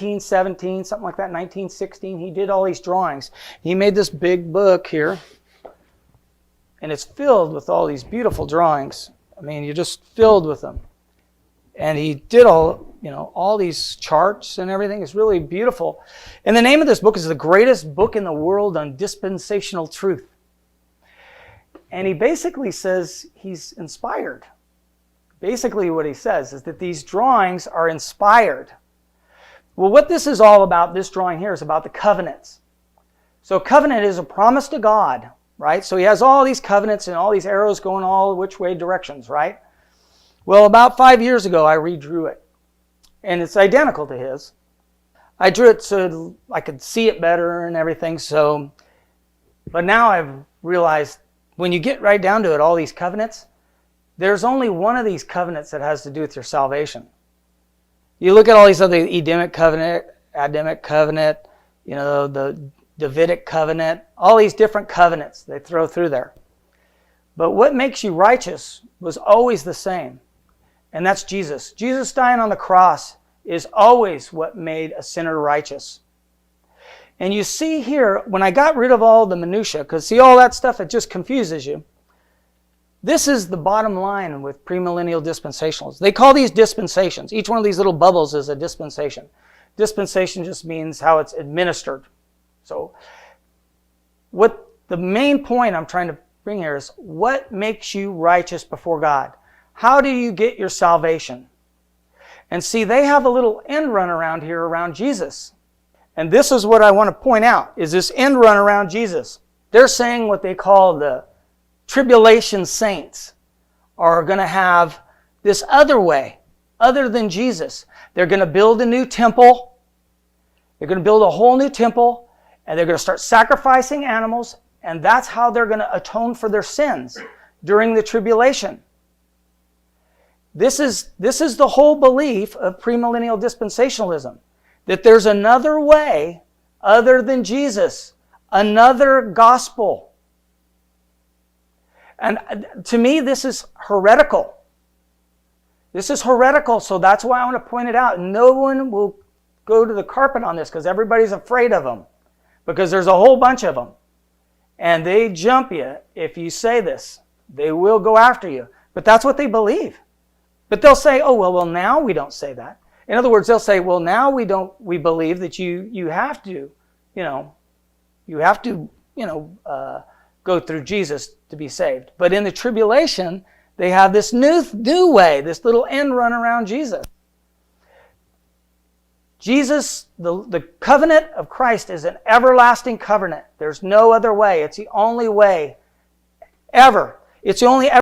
1917, something like that, 1916, he did all these drawings. He made this big book here, and it's filled with all these beautiful drawings. I mean, you're just filled with them. And he did all these charts and everything. It's really beautiful. And the name of this book is the greatest book in the world on dispensational truth. And he basically says he's inspired. Basically what he says is that these drawings are inspired. Well, what this is all about, this drawing here, is about the covenants. So covenant is a promise to God, right? So he has all these covenants and all these arrows going all which way directions, right? Well, about 5 years ago, I redrew it. And it's identical to his. I drew it so I could see it better and everything. But now I've realized when you get right down to it, all these covenants, there's only one of these covenants that has to do with your salvation. You look at all these other Edenic covenant, Adamic covenant, the Davidic covenant, all these different covenants they throw through there. But what makes you righteous was always the same. And that's Jesus. Jesus dying on the cross is always what made a sinner righteous. And you see here, when I got rid of all the minutia, because see all that stuff, it just confuses you. This is the bottom line with premillennial dispensationalists. They call these dispensations. Each one of these little bubbles is a dispensation. Dispensation just means how it's administered. So what the main point I'm trying to bring here is what makes you righteous before God? How do you get your salvation? And see, they have a little end run around here around Jesus. And this is what I want to point out, is this end run around Jesus. They're saying what they call the tribulation saints are going to have this other way, other than Jesus. They're going to build a new temple. They're going to build a whole new temple, and they're going to start sacrificing animals, and that's how they're going to atone for their sins during the tribulation. This is the whole belief of premillennial dispensationalism, that there's another way other than Jesus, another gospel. And to me, this is heretical. This is heretical, so that's why I want to point it out. No one will go to the carpet on this because everybody's afraid of them, because there's a whole bunch of them. And they jump you if you say this. They will go after you. But that's what they believe. But they'll say, oh, well, now we don't say that. In other words, they'll say, well, now we believe that you have to, go through Jesus to be saved. But in the tribulation, they have this new way, this little end run around Jesus. Jesus, the covenant of Christ is an everlasting covenant. There's no other way. It's the only way ever. It's the only